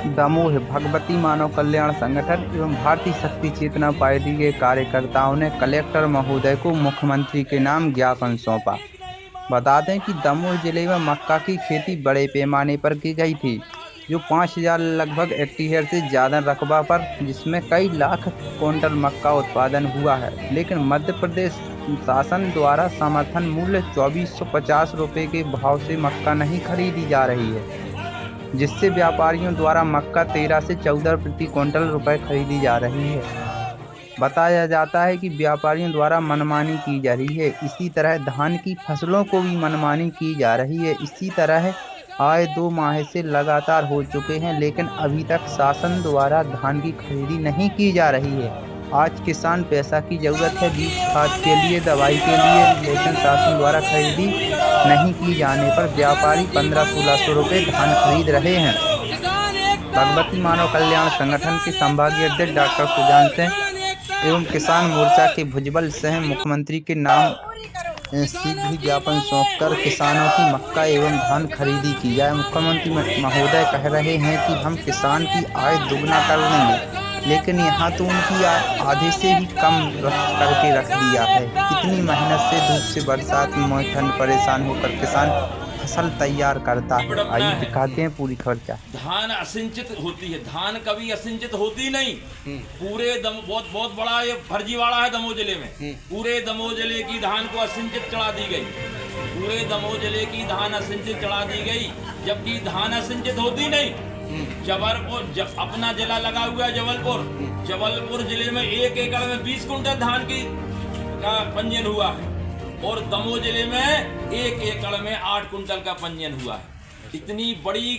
दमोह भगवती मानव कल्याण संगठन एवं भारतीय शक्ति चेतना पार्टी के कार्यकर्ताओं ने कलेक्टर महोदय को मुख्यमंत्री के नाम ज्ञापन सौंपा। बता दें कि दमोह जिले में मक्का की खेती बड़े पैमाने पर की गई थी, जो 5000 लगभग हेक्टेयर से ज़्यादा रकबा पर, जिसमें कई लाख क्विंटल मक्का उत्पादन हुआ है। लेकिन मध्य प्रदेश शासन द्वारा समर्थन मूल्य 2450 रुपये के भाव से मक्का नहीं खरीदी जा रही है, जिससे व्यापारियों द्वारा मक्का 13 से 14 प्रति क्विंटल रुपये खरीदी जा रही है। बताया जाता है कि व्यापारियों द्वारा मनमानी की जा रही है। इसी तरह धान की फसलों को भी मनमानी की जा रही है। इसी तरह आए 2 माह से लगातार हो चुके हैं, लेकिन अभी तक शासन द्वारा धान की खरीदी नहीं की जा रही है। आज किसान पैसा की जरूरत है, बीज खाद के लिए, दवाई के लिए, लेकिन शासन द्वारा खरीदी नहीं की जाने पर व्यापारी 1500-1600 रुपये धान खरीद रहे हैं। भगवती मानव कल्याण संगठन के संभागीय अध्यक्ष डॉक्टर सुजान सिंह एवं किसान मोर्चा के भुजबल सिंह मुख्यमंत्री के नाम शीघ्र ज्ञापन सौंपकर किसानों की मक्का एवं धान खरीदी की जाए। मुख्यमंत्री महोदय कह रहे हैं कि हम किसान की आय दुगना कर देंगे, लेकिन यहाँ तो उनकी आय आधे से भी कम करके रख दिया है। कितनी मेहनत से, धूप से, बरसात में, ठंड परेशान होकर किसान फसल तैयार करता है। आइए दिखाते हैं पूरी खबर क्या। धान असिंचित होती है, धान कभी असिंचित होती नहीं। पूरे बहुत बड़ा ये फर्जीवाड़ा है दमोह जिले में। पूरे दमोह जिले की धान को असिंचित चढ़ा दी गई। पूरे दमोह जिले की धान असिंचित चढ़ा दी गई, जबकि धान असिंचित होती नहीं। जबलपुर अपना जिला लगा हुआ है जबलपुर जिले में 1 एकड़ में 20 कुंटल धान की का पंजीयन हुआ है, और दमोह जिले में 1 एकड़ में 8 कुंटल का पंजीयन हुआ है। इतनी बड़ी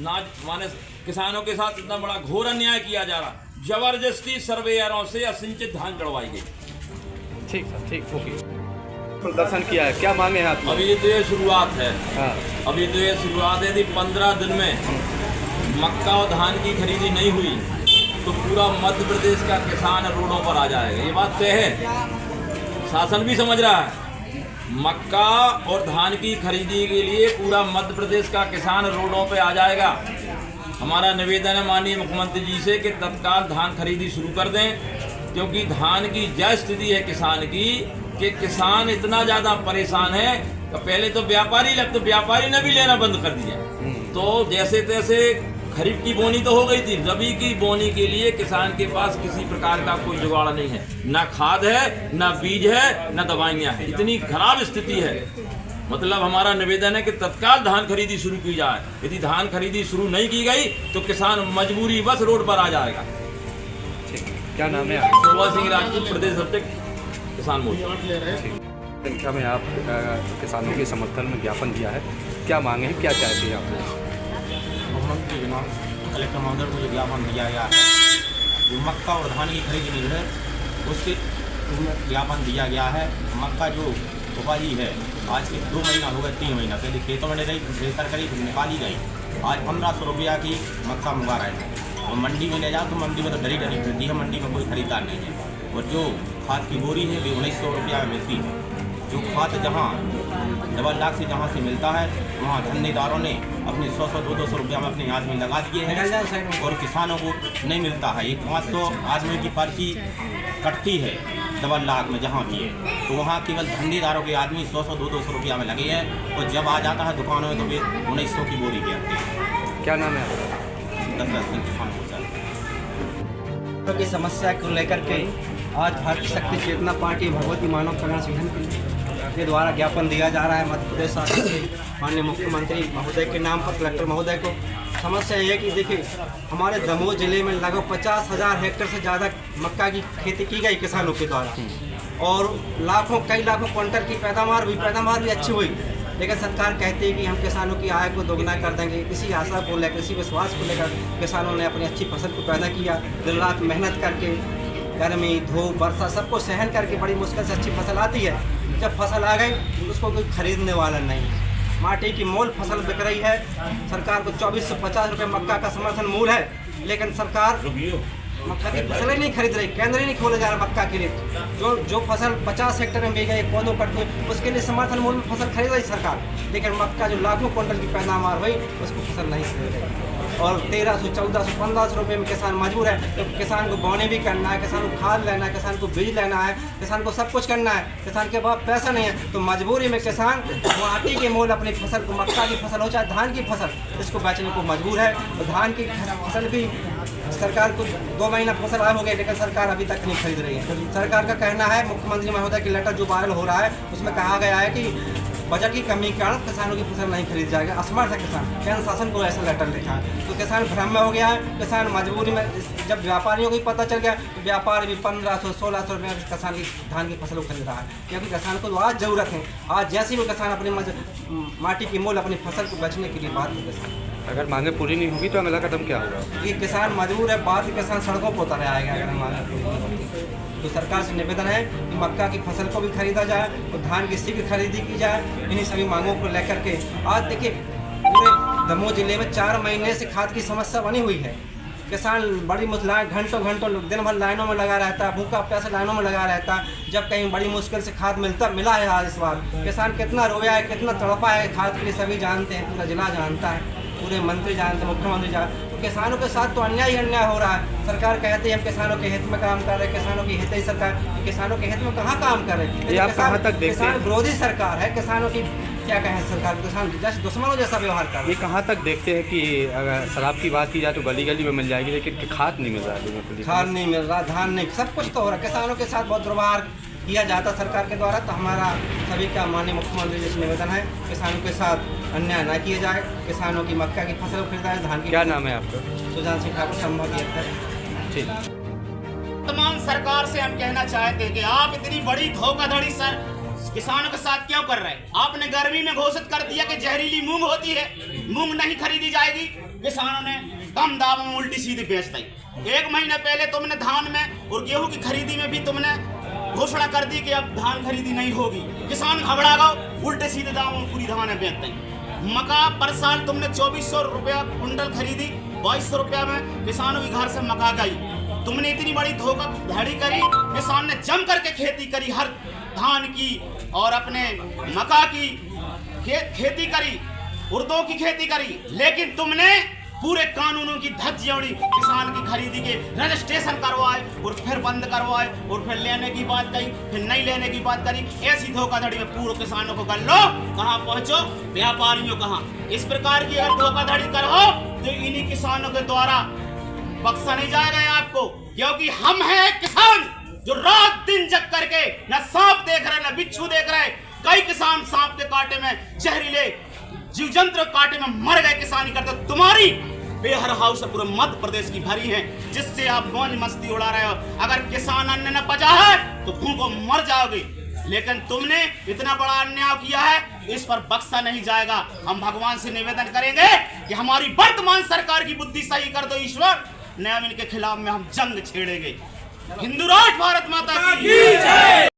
माने किसानों के साथ इतना बड़ा घोर अन्याय किया जा रहा। जबरदस्ती सर्वेयरों से असिंचित धान चढ़वाई गई। ठीक सर, ठीक, ओके। प्रदर्शन किया है, क्या मांगे हैं आप? अभी तो ये शुरुआत है। हाँ। अभी तो ये शुरुआत है। 15 दिन में मक्का और धान की खरीदी नहीं हुई तो पूरा मध्य प्रदेश का किसान रोडों पर आ जाएगा। ये बात तय है, शासन भी समझ रहा है। मक्का और धान की खरीदी के लिए पूरा मध्य प्रदेश का किसान रोडों पे आ जाएगा। हमारा निवेदन है माननीय मुख्यमंत्री जी से कि तत्काल धान खरीदी शुरू कर दें, क्योंकि धान की जय स्थिति है किसान की कि किसान इतना ज़्यादा परेशान है। तो पहले तो व्यापारी ने भी लेना बंद कर दिया। तो जैसे तैसे खरीफ की बोनी तो हो गई थी, रबी की बोनी के लिए किसान के पास किसी प्रकार का कोई जुगाड़ नहीं है। ना खाद है, ना बीज है, ना दवाइयाँ हैं। इतनी खराब स्थिति है। मतलब हमारा निवेदन है कि तत्काल धान खरीदी शुरू की जाए। यदि धान खरीदी शुरू नहीं की गई तो किसान मजबूरी बस रोड पर आ जाएगा। क्या नाम है? शोभा सिंह राजपूत, प्रदेश अध्यक्ष किसान मोर्चा। संख्या में आप किसानों के समर्थन में ज्ञापन दिया है, क्या मांगे हैं, क्या चाहते हैं आप? मुख्यमंत्री के नाम कलेक्टर महोदय को जो ज्ञापन दिया गया है, जो मक्का और धान की खरीदी जो है उसके ज्ञापन दिया गया है। मक्का जो उपजी है आज के 2 महीना हो गए, 3 महीना पहले खेतों में रही सरकारी निकाली गई। आज 1500 रुपया की मक्का मंगा रहे हैं, और मंडी में ले जाओ तो मंडी में तो डरी मिलती है, मंडी में कोई खरीदार नहीं है। और जो खाद की बोरी है वो 1900 रुपया में मिलती है। जो खाद जहाँ 1.25 लाख से जहाँ से मिलता है, वहाँ धंधेदारों ने अपने 100-200 रुपया में अपने आदमी लगा दिए हैं, और किसानों को नहीं मिलता है। ये 500 आदमी की पर्ची कटती है 1.25 लाख में जहाँ भी है, तो वहाँ केवल धंधेदारों के आदमी 100-200 रुपया में लगे हैं, और जब आ जाता है दुकानों में तो वे 1900 की बोरी बेचते हैं। क्या नाम है? दशरथ सिंह किसान मोर्चा। की समस्या को लेकर के आज भारतीय शक्ति चेतना पार्टी भगवती मानव कल्याण संगठन के द्वारा ज्ञापन दिया जा रहा है मध्य प्रदेश शासन के माननीय मुख्यमंत्री महोदय के नाम पर, कलेक्टर महोदय को। समस्या ये है कि देखिए, हमारे दमोह जिले में लगभग 50,000 हेक्टेयर से ज़्यादा मक्का की खेती की गई किसानों के द्वारा, और कई लाखों क्विंटल की पैदावार भी अच्छी हुई। लेकिन सरकार कहती है कि हम किसानों की आय को दोगुना कर देंगे। इसी आशा को लेकर, इसी विश्वास को लेकर किसानों ने अपनी अच्छी फसल को पैदा किया। दिन रात मेहनत करके, गर्मी, धूप, वर्षा सबको सहन करके बड़ी मुश्किल से अच्छी फसल आती है। जब फसल आ गई तो उसको कोई खरीदने वाला नहीं है। माटी की मोल फसल बिक रही है। सरकार को 2450 रुपये मक्का का समर्थन मूल्य है, लेकिन सरकार मक्का की फसल ही नहीं खरीद रही। केंद्र ही नहीं खोले जा रहा मक्का के लिए। जो फसल 50 हेक्टेयर में बिक गई, पौधों कट गई, उसके लिए समर्थन मूल्य में फसल खरीद रही सरकार, लेकिन मक्का जो लाखों क्विंटल की पैदावार हुई उसको फसल नहीं खरीद रही। और 1300, 1400, 1500 रुपये में किसान मजबूर है। तो किसान को बोने भी करना है, किसान को खाद लेना है, किसान को बीज लेना है, किसान को सब कुछ करना है। किसान के पास पैसा नहीं है तो मजबूरी में किसान माटी के मोल अपनी फसल को, मक्का की फसल हो चाहे धान की फसल, इसको बेचने को मजबूर है। और धान की फसल भी सरकार को 2 महीना फसल आए हो गए लेकिन सरकार अभी तक नहीं खरीद रही है। सरकार का कहना है, मुख्यमंत्री महोदय की लेटर जो वायरल हो रहा है उसमें कहा गया है कि बजट की कमी के कारण किसानों की फसल नहीं खरीद जाएगा। असमर्थ है किसान, केंद्र शासन को ऐसा लेटर लिखा है तो किसान भ्रम में हो गया है। किसान मजबूरी में, जब व्यापारियों को ही पता चल गया तो व्यापारी भी 1500, 1600 रुपये में किसान की धान की फसल को खरीद रहा है, क्योंकि किसान को आज ज़रूरत है। आज जैसे भी किसान अपनी माटी की मोल अपनी फसल को बेचने के लिए बात है किसान। अगर मांगे पूरी नहीं होगी तो अगला कदम क्या होगा? ये किसान मजबूर है, बाद में किसान सड़कों पर उतर आएगा अगर मांगे पूरी नहीं होगी। तो सरकार से निवेदन है कि मक्का की फसल को भी खरीदा जाए और धान की शीघ्र खरीदी की जाए। इन्हीं सभी मांगों को लेकर के आज देखिए पूरे दमोह जिले में 4 महीने से खाद की समस्या बनी हुई है। किसान बड़ी मुश्किल घंटों दिन भर लाइनों में लगा रहता है, भूखा प्यासा लाइनों में लगा रहता है, जब कहीं बड़ी मुश्किल से खाद मिला है। आज इस बार किसान कितना रोया है, कितना तड़पा है खाद के लिए, सभी जानते हैं, पूरा जिला जानता है, पूरे मंत्री जानते हैं, मुख्यमंत्री जानते हैं। तो किसानों के साथ तो अन्याय ही अन्याय हो रहा है। सरकार कहती है हम किसानों के हित में काम कर रहे हैं, किसानों की हित ही सरकार, किसानों के हित में कहाँ काम कर रहे हैं? ये आप कहाँ तक देखते हैं? किसान विरोधी सरकार है, किसानों की क्या कहें, सरकार किसान जैसे दुश्मनों जैसा व्यवहार कर रही है। ये कहाँ तक देखते हैं कि अगर शराब की बात की जाए तो गली गली में मिल जाएगी लेकिन खाद नहीं मिल रहा है लोगों को? खाद नहीं मिल रहा, धान नहीं, सब कुछ तो हो रहा है। किसानों के साथ बहुत दुर्व्यवहार किया जाता सरकार के द्वारा। तो हमारा सभी का माननीय मुख्यमंत्री जी से निवेदन है किसानों के साथ अन्याय न किया जाए, किसानों की मक्का की फसल खरीदा जाए, धान की। क्या नाम है आपका? सुजान सिंह ठाकुर, संभागीय अध्यक्ष। ठीक। वर्तमान सरकार से हम कहना चाहते हैं कि आप इतनी बड़ी धोखाधड़ी सर किसानों के साथ क्यों कर रहे हैं? आपने गर्मी में घोषित कर दिया कि जहरीली मूंग होती है, मूंग नहीं खरीदी जाएगी। किसानों ने कम दाम में उल्टी सीधी बेच दी। 1 महीने पहले तुमने धान में और गेहूं की खरीदी में भी तुमने घोषणा कर दी कि अब धान खरीदी नहीं होगी। किसान घबरा गए, उल्टे सीधे दामों में पूरी धान बेच दी। मक्का पर साल तुमने 2400 रुपया कुंटल खरीदी, 2200 रुपया में किसानों के घर से मक्का गई। तुमने इतनी बड़ी धोखाधड़ी करी, किसान ने जम करके खेती करी, हर धान की और अपने मक्का की खेती करी, उर्दों की खेती करी, लेकिन तुमने पूरे कानूनों की धज्जियां उड़ी। किसान की खरीदी के रजिस्ट्रेशन करवाए और फिर बंद करवाए और फिर लेने की बात कही, फिर नहीं लेने की बात करी। ऐसी धोखाधड़ी में पूरे किसानों को कर लो, कहाँ पहुंचो, व्यापारियों कहाँ। इस प्रकार की अगर धोखाधड़ी करो तो इन्हीं किसानों के द्वारा बख्शा नहीं जाएगा आपको, क्योंकि हम हैं किसान जो रात दिन जग करके न सांप देख रहे न बिच्छू देख रहे। कई किसान सांप के कांटे में, जहरीले जीव जंतु कांटे में मर गए किसानी करते। तुम्हारी बेहर हाउस पूरे मध्य प्रदेश की भरी है, जिससे आप मौज मस्ती उड़ा रहे हो। अगर किसान अन्न न पचा है तो भूखों मर जाओगे, लेकिन तुमने इतना बड़ा अन्याय किया है, इस पर बख्शा नहीं जाएगा। हम भगवान से निवेदन करेंगे कि हमारी वर्तमान सरकार की बुद्धि सही कर दो ईश्वर, नहीं इनके खिलाफ में हम जंग छेड़ेंगे। हिंदू राष्ट्र भारत माता की जय।